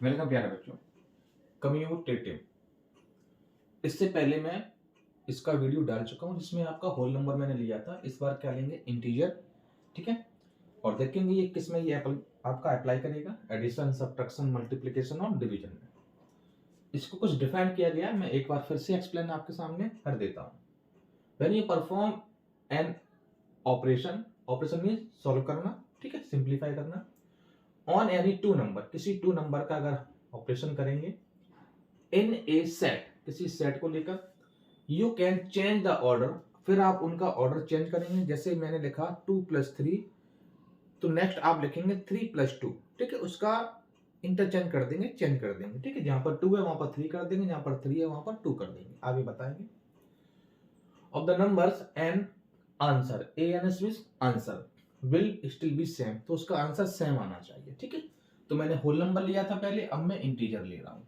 Welcome प्यारे बच्चों। Commutative, इससे पहले मैं इसका वीडियो डाल चुका हूं जिसमें आपका होल नंबर मैंने लिया था। इस बार क्या लेंगे, इंटीजर। ठीक है, और देखेंगे ये किस में ये आपका अप्लाई करेगा, एडिशन, सब्ट्रैक्शन, मल्टीप्लिकेशन और डिवीजन में। इसको कुछ डिफाइन किया गया, मैं एक बार फिर से एक्सप्लेन आपके सामने कर देता हूं। When you perform an operation, operation mean solve करना, ठीक है, सिंप्लीफाई करना, ऑन एनी टू नंबर, किसी टू नंबर का अगर ऑपरेशन करेंगे इन ए सेट, किसी सेट को लेकर, you can change the order, फिर आप उनका ऑर्डर चेंज करेंगे। जैसे मैंने लिखा 2+3, तो नेक्स्ट आप लिखेंगे 3+2। ठीक है, उसका इंटरचेंज कर देंगे, चेंज कर देंगे। ठीक है, जहां पर 2 है वहां पर 3 कर देंगे, जहां पर 3 है वहां पर 2 कर देंगे। आगे बताएंगे। Of the numbers an answer, A N S means answer will still be same, तो उसका आंसर सेम आना चाहिए। ठीक है, तो मैंने होल नंबर लिया था पहले, अब मैं इंटीजर ले रहा हूं।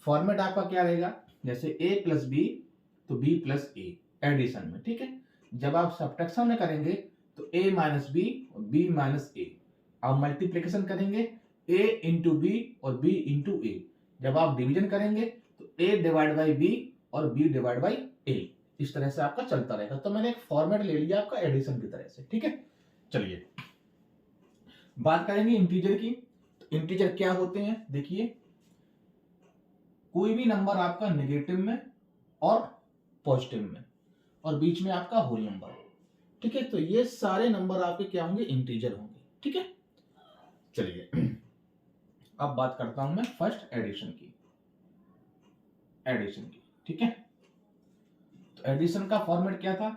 फॉर्मेट आपका क्या रहेगा, जैसे a प्लस बी तो b प्लस ए एडिशन में। ठीक है, जब आप सब्ट्रैक्शन में करेंगे तो a माइनस बी और b माइनस ए। आप मल्टीप्लिकेशन करेंगे a इंटू बी और b इंटू ए। जब आप डिवीजन करेंगे तो a डिवाइड बाई b और b डिवाइड बाई a। इस तरह से आपका चलता रहेगा। तो मैंने एक फॉर्मेट ले लिया आपका एडिशन की तरह से। ठीक है, चलिए बात करेंगे इंटीजर की। तो इंटीजर क्या होते हैं, देखिए कोई भी नंबर आपका नेगेटिव में और पॉजिटिव में और बीच में आपका होल नंबर। ठीक है, तो ये सारे नंबर आपके क्या होंगे, इंटीजर होंगे। ठीक है, चलिए अब बात करता हूं मैं फर्स्ट एडिशन की। ठीक है, तो एडिशन का फॉर्मेट क्या था,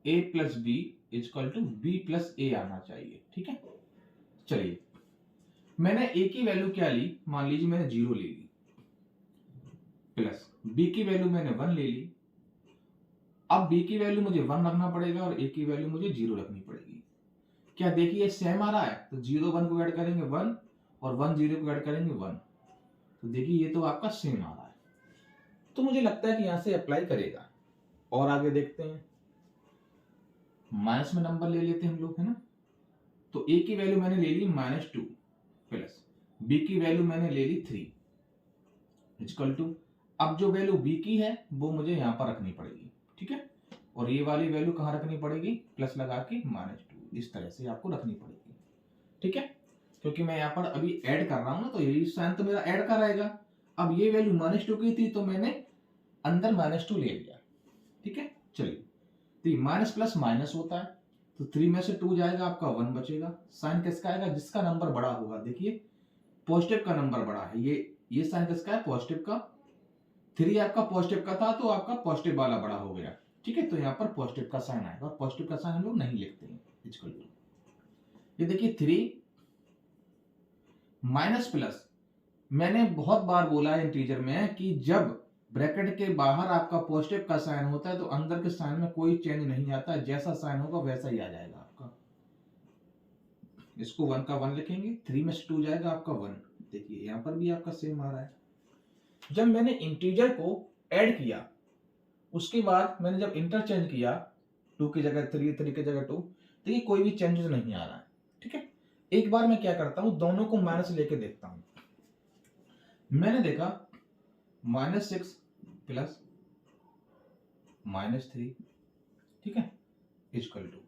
a plus B is equal to B plus A आना चाहिए। ठीक है, चलिए मैंने a की वैल्यू क्या ली, मान लीजिए मैंने 0 ले ली, प्लस b की वैल्यू मैंने 1 ले ली। अब b की वैल्यू मुझे 1 रखना पड़ेगा और a की वैल्यू मुझे 0 रखनी पड़ेगी। क्या देखिए सेम आ रहा है, तो 0 1 को ऐड करेंगे 1 और 1 0 को ऐड करेंगे 1, तो देखिए ये तो आपका सेम आ रहा है। तो मुझे लगता है कि यहां से अप्लाई करेगा। और आगे देखते हैं, माइनस में नंबर ले लेते हैं हम लोग, है ना। तो a की वैल्यू मैंने ले ली -2 प्लस b की वैल्यू मैंने ले ली 3 इक्वल टू, अब जो वैल्यू b की है वो मुझे यहां पर रखनी पड़ेगी। ठीक है, और ये वाली वैल्यू कहां रखनी पड़ेगी, प्लस लगा के -2, इस तरह से आपको रखनी पड़ेगी। ठीक है, क्योंकि मैं यहाँ पर अभी ऐड कर रहा हूं ना, तो यही साइन तो मेरा ऐड का रहेगा। अब ये वैल्यू -2 की थी तो मैंने अंदर -2 ले लिया। ठीक है, चलिए तो माइनस प्लस माइनस होता है, तो 3 में से 2 जाएगा, आपका 1 बचेगा। साइन किसका आएगा, जिसका नंबर बड़ा होगा। देखिए पॉजिटिव का नंबर बड़ा है, ये साइन किसका है, पॉजिटिव का। 3 आपका पॉजिटिव का था तो आपका पॉजिटिव वाला बड़ा हो गया। ठीक है, तो यहाँ पर पॉजिटिव का साइन आएगा, और पॉजिटिव का साइन हम लोग नहीं लिखते हैं इक्वल टू। ये देखिए 3 माइनस प्लस, मैंने बहुत बार बोला है इंटीजर में कि जब ब्रैकेट के बाहर आपका पॉजिटिव का साइन होता है तो अंदर के साइन में कोई चेंज नहीं आता, जैसा साइन होगा वैसा ही आ जाएगा आपका। इसको 1 का 1 लिखेंगे, 3 में से 2 जाएगा आपका 1। देखिए यहां पर भी आपका सेम आ रहा है। जब मैंने इंटीजर को ऐड किया, उसके बाद मैंने जब इंटरचेंज किया, 2 की जगह 3, 3 की जगह 2, देखिए कोई भी चेंजेस नहीं आ रहा है। ठीक है, एक बार मैं क्या करता हूं, दोनों को माइनस लेके देखता हूं। मैंने देखा -6 प्लस -3, ठीक है, इक्वल टू,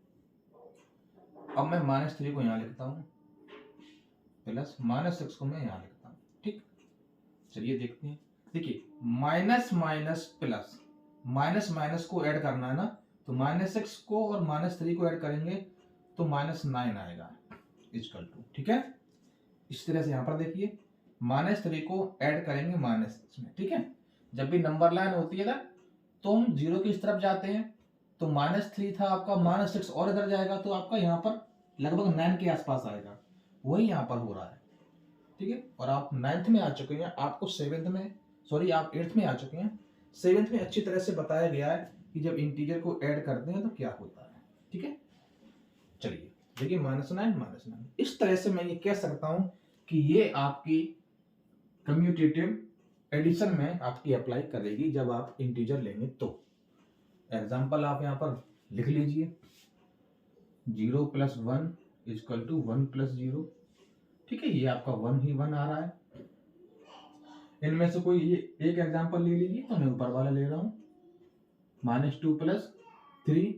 अब मैं -3 को यहां लिखता हूं प्लस -6 को मैं यहां लिखता हूं। ठीक, चलिए देखते हैं। देखिए minus minus plus, minus minus को ऐड करना है ना, तो -6 को और -3 को ऐड करेंगे तो -9 आएगा इक्वल टू। ठीक है, इस तरह से यहां पर देखिए -3 को ऐड करेंगे -6 में। ठीक है, जब भी नंबर लाइन होती है ना तो हम 0 की इस तरफ जाते हैं, तो -3 था आपका, -6 और इधर जाएगा तो आपका यहाँ पर लगभग 9 के आसपास आएगा, वही यहाँ पर हो रहा है। ठीक है, और आप 9th में आ चुके हैं, आपको 7th में, सॉरी आप 8th में आ चुके हैं, 7th में अच्छी तरह से बताया गया है कि जब इंटीजर को ऐड करते हैं तो क्या होता है। ठीक है, चलिए देखिए -9 इस तरह से मैं ये कह सकता हूं कि ये आपकी कम्यूटेटिव एडिशन में आपकी अप्लाई करेगी जब आप इंटीजर लेंगे तो। एग्जाम्पल आप यहां पर लिख लीजिए, 0 + 1 इक्वल टू 1 + 0। ठीक है, ये आपका 1 ही 1 आ रहा है। इनमें से कोई ये एक एग्जांपल ले लीजिए, तो मैं ऊपर वाला ले रहा हूं, -2 + 3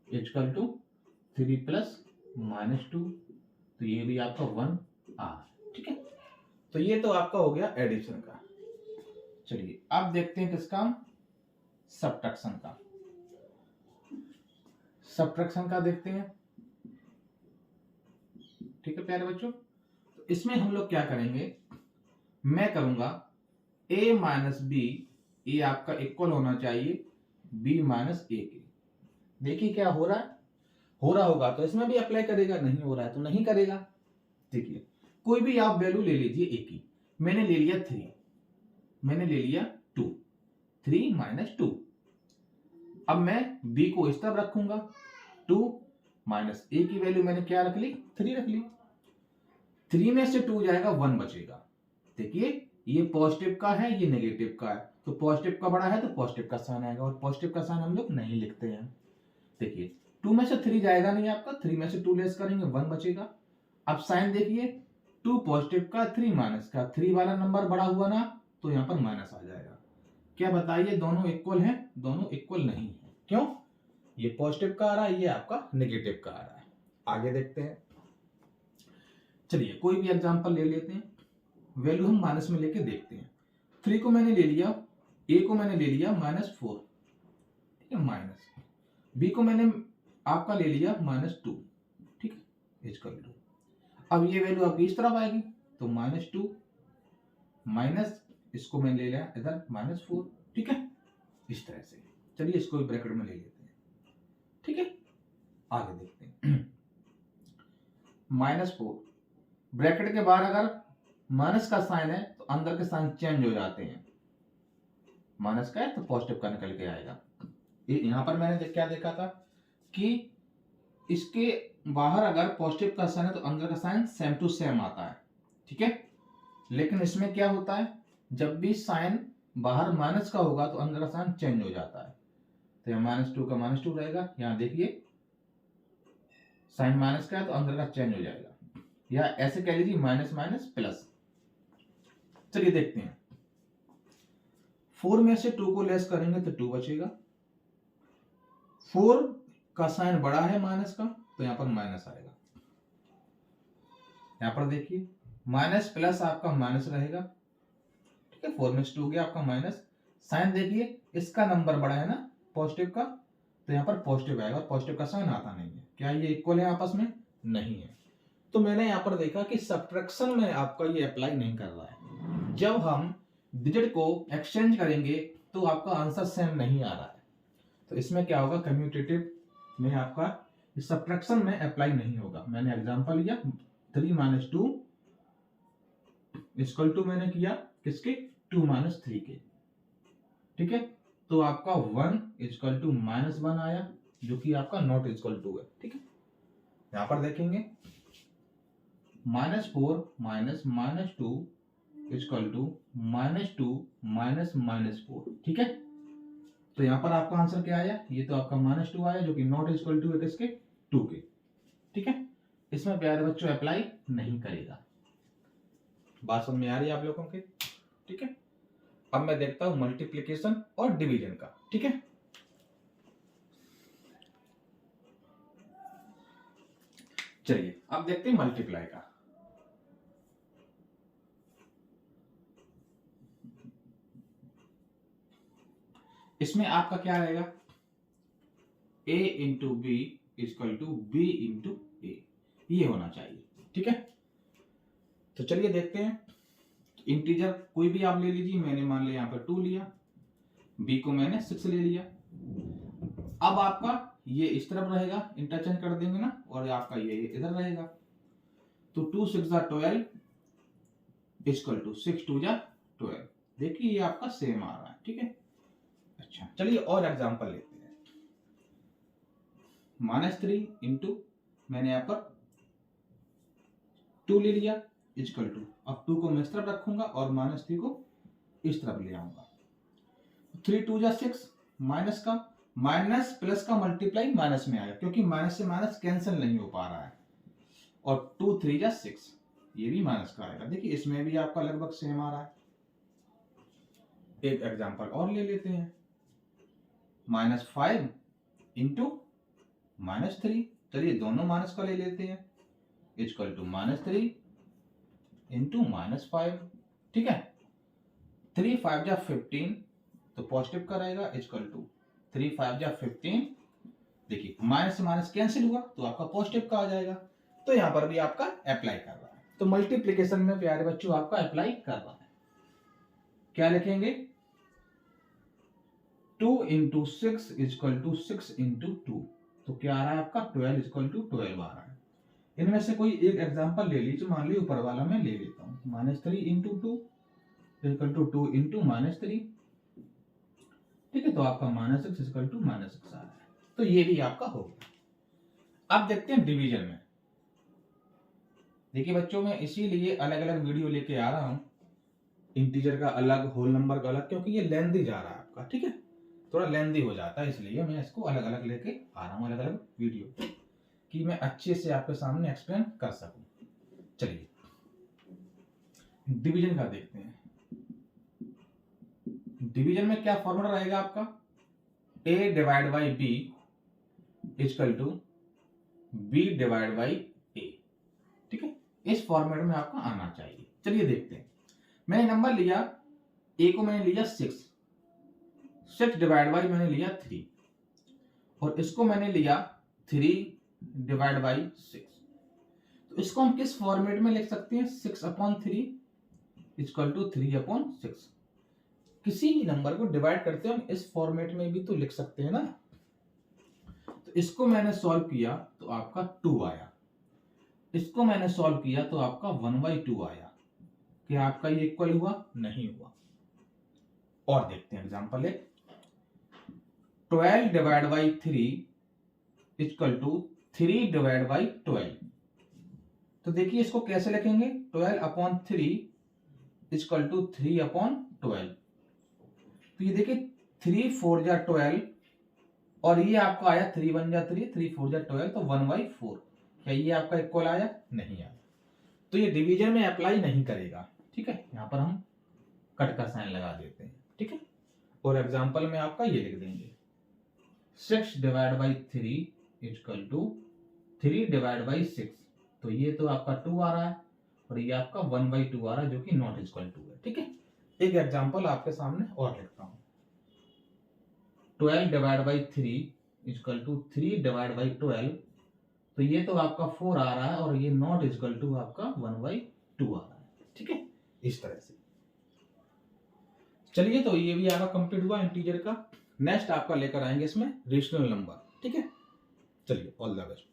= 3 + -2, तो ये भी आपका 1 आ, ठीक है। तो ये तो आपका हो गया एडिशन का। चलिए अब देखते हैं किसका, सब्ट्रैक्शन का। सब्ट्रैक्शन का देखते हैं, ठीक है प्यारे बच्चों। तो इसमें हम लोग क्या करेंगे, मैं करूंगा a - b, ये आपका इक्वल होना चाहिए b - a के। देखिए क्या हो रहा है, हो रहा होगा तो इसमें भी अप्लाई करेगा, नहीं हो रहा है तो नहीं करेगा। देखिए कोई भी आप वैल्यू ले लीजिए a की, मैंने ले लिया 3, मैंने ले लिया 2, 3 - 2। अब मैं b को इस तरफ रखूंगा, 2 - a की वैल्यू मैंने क्या रख ली, 3 रख ली। 3 में से 2 जाएगा, 1 बचेगा। देखिए ये पॉजिटिव का है, ये नेगेटिव का है, तो पॉजिटिव का बड़ा है तो पॉजिटिव का साइन आएगा, और पॉजिटिव का साइन हम लोग नहीं लिखते हैं। देखिए 2 में से 3 जाएगा नहीं आपका, 3 में से 2 लेस करेंगे, 1 बचेगा। अब साइन देखिए, 2 पॉजिटिव का, 3 माइनस का, 3 वाला नंबर बड़ा हुआ ना, तो यहाँ पर माइनस आ जाएगा। क्या बताइए, दोनों इक्वल हैं? दोनों इक्वल नहीं है। क्यों? ये पॉजिटिव का आ रहा है, ये आपका नेगेटिव का आ रहा है। आगे देखते हैं, चलिए कोई भी एग्जांपल ले लेते हैं, वैल्यू हम माइनस में लेके देखते हैं। 3 को मैंने ले लिया, a को मैंने ले लिया -4, ठीक है, माइनस b को मैंने आपका ले लिया -2, ठीक है, = 2। अब ये वैल्यू आपकी इस तरफ आएगी, तो -2 माइनस इसको मैंने ले लिया इधर -4, ठीक है, इस तरह से। चलिए इसको भी ब्रैकेट में ले लेते हैं, ठीक है। आगे देखते हैं, -4 ब्रैकेट के बाहर अगर माइनस का साइन है तो अंदर के साइन चेंज हो जाते हैं, माइनस का है तो पॉजिटिव का निकल के आएगा। यहां पर मैंने क्या देखा था कि इसके बाहर अगर पॉजिटिव का साइन है तो अंदर का साइन सेम टू सेम आता है, ठीक है। लेकिन इसमें क्या होता है, जब भी साइन बाहर माइनस का होगा तो अंदर का साइन चेंज हो जाता है। तो यहाँ -2 का -2 रहेगा, यहाँ देखिए साइन माइनस का है तो अंदर का चेंज हो जाएगा, या ऐसे कह लीजिए माइनस माइनस प्लस। चलिए देखते हैं, 4 में से 2 को लेस करेंगे तो 2 बचेगा। 4 का साइन बड़ा है माइनस का, तो यहां पर माइनस आएगा। यहां पर देखिए माइनस प्लस आपका माइनस रहेगा, ठीक है। 4 में से 2 गया आपका माइनस, साइन देखिए इसका नंबर बड़ा है ना पॉजिटिव का, तो यहां पर पॉजिटिव आएगा, पॉजिटिव का साइन आता नहीं है। क्या ये इक्वल है आपस में? नहीं है। तो मैंने यहां पर देखा कि सब्ट्रैक्शन में आपका ये अप्लाई नहीं कर रहा है। जब हम डिजिट को एक्सचेंज करेंगे तो आपका आंसर सेम नहीं आ रहा है, तो इसमें क्या होगा, कम्यूटेटिव में आपका सब्ट्रैक्शन में अप्लाई नहीं होगा। मैंने एग्जांपल लिया 3 - 2 = मैंने किया किसके, 2 - 3 के, ठीक है। तो आपका 1 = -1 आया, जो कि आपका नॉट इक्वल टू है, ठीक है। यहां पर देखेंगे -4 - -2 = -2 - -4, ठीक है। तो यहां पर आपका आंसर क्या आया, ये तो आपका -2 आया, जो कि नॉट इक्वल टू है किसके, 2 के, ठीक है। इसमें प्यारे बच्चों अप्लाई नहीं करेगा। बात समझ में आ रही है आप लोगों के, ठीक है। अब मैं देखता हूं मल्टीप्लिकेशन और डिवीजन का, ठीक है। चलिए अब देखते हैं मल्टीप्लाई का। इसमें आपका क्या रहेगा, a × b = b × a, ये होना चाहिए, ठीक है। तो चलिए देखते हैं, इंटीजर कोई भी आप ले लीजिए, मैंने मान लिया यहाँ पर 2 लिया, b को मैंने 6 ले लिया। अब आपका ये इस तरफ रहेगा, इंटरचेंज कर देंगे ना, और आपका ये इधर रहेगा, तो 2 × 6 = 12 = 6 × 2 = 12। देखिए ये आपका सेम आ रहा है, ठीक है। अच्छा चलिए और एग्जांपल लेते हैं, -3 × मैंने यहाँ पर 2 ले लिया = अब 2 को मैं इस तरफ रखूंगा और -3 को इस तरफ ले आऊंगा। 3 × 2 = 6, माइनस का माइनस प्लस का मल्टीप्लाई माइनस में आएगा, क्योंकि माइनस से माइनस कैंसिल नहीं हो पा रहा है, और 2 × 3 = 6, ये भी माइनस का आएगा। देखिए इसमें भी आपका लगभग सेम आ रहा है। एक एग्जांपल और ले लेते हैं, -5 इंटू -3। चलिए दोनों माइनस का ले लेते हैं, इक्वल टू -3 इंटू -5। ठीक है, 3 5 जा 15 तो पॉजिटिव का रहेगा, इक्वल टू 3 5 जा 15। देखिए माइनस से माइनस कैंसिल हुआ तो आपका पॉजिटिव का आ जाएगा। तो यहां पर भी आपका अप्लाई कर रहा है। तो मल्टीप्लीकेशन में प्यारे बच्चों आपका अप्लाई कर रहा है। क्या लिखेंगे, 2 इंटू 6 इक्वल टू 6 इंटू 2। तो क्या आ रहा है आपका 12 इक्वल टू 12 आ रहा है। इनमें से कोई एक एग्जांपल ले लीजिए, मान लीजिए ऊपर वाला मैं ले लेता हूँ, -3 इंटू 2 इक्वल टू 2 इंटू -3। ठीक है, तो आपका -6 इक्वल टू -6 आ रहा है। तो ये भी आपका हो गया। अब देखते हैं डिवीजन में। देखिए बच्चों, मैं इसीलिए अलग अलग वीडियो लेके आ रहा हूँ, इंटीजर का अलग, होल नंबर का अलग, क्योंकि ये लेंथी जा रहा है आपका। ठीक है, थोड़ा लेंथी हो जाता है, इसलिए मैं इसको अलग अलग लेके आ रहा हूँ, अलग अलग वीडियो, कि मैं अच्छे से आपके सामने एक्सप्लेन कर सकूं। चलिए डिवीजन का देखते हैं। डिवीजन में क्या फॉर्मूला रहेगा आपका, a divide by b equal to b divide by a। ठीक है, इस फॉर्मेट में आपका आना चाहिए। चलिए देखते हैं। मैंने नंबर लिया, a को मैंने लिया 6 डिवाइड बाई मैंने लिया 3, और इसको मैंने लिया 3 डिवाइड बाई 6। तो इसको हम किस फॉर्मेट में लिख सकते हैं, 6/3 इक्वल टू 3/6। किसी भी नंबर को डिवाइड करते हैं हम इस फॉर्मेट में भी तो लिख सकते हैं ना। तो इसको मैंने सॉल्व किया तो आपका 2 आया, इसको मैंने सॉल्व किया तो आपका 1/2 आया। क्या आपका ये इक्वल हुआ, नहीं हुआ। और देखते हैं एग्जांपल है, 12 divide by 3 equal to 3 divide by 12। तो देखिए इसको कैसे लिखेंगे, 12/3 इक्वल टू 3/12। तो ये देखिए 3 4 जा 12, और ये आपका आया 3 1 जा 3, 3 4 जा 12, तो 1/4। क्या ये आपका इक्वल आया, नहीं आया। तो ये डिवीजन में अप्लाई नहीं करेगा। ठीक है, यहाँ पर हम कट का साइन लगा देते हैं। ठीक है, और एग्जांपल में आपका ये लिख देंगे, 6 divide by 3 equal to 3 divide by 6। तो ये तो आपका 2 आ रहा है, और ये आपका 1/2 आ रहा है, जो कि नॉट इक्वल टू है। ठीक है, एक एग्जांपल आपके सामने और लिखता हूं, 12 divide by 3 equal to 3 divide by 12। तो ये तो आपका 4 आ रहा है, और ये नॉट इक्वल टू आपका 1/2 आ रहा है। ठीक है, इस तरह से। चलिए, तो ये भी आपका कंप्लीट हुआ इंटीजर का। नेक्स्ट आपका लेकर आएंगे इसमें रेशनल नंबर। ठीक है, चलिए, ऑल द बेस्ट।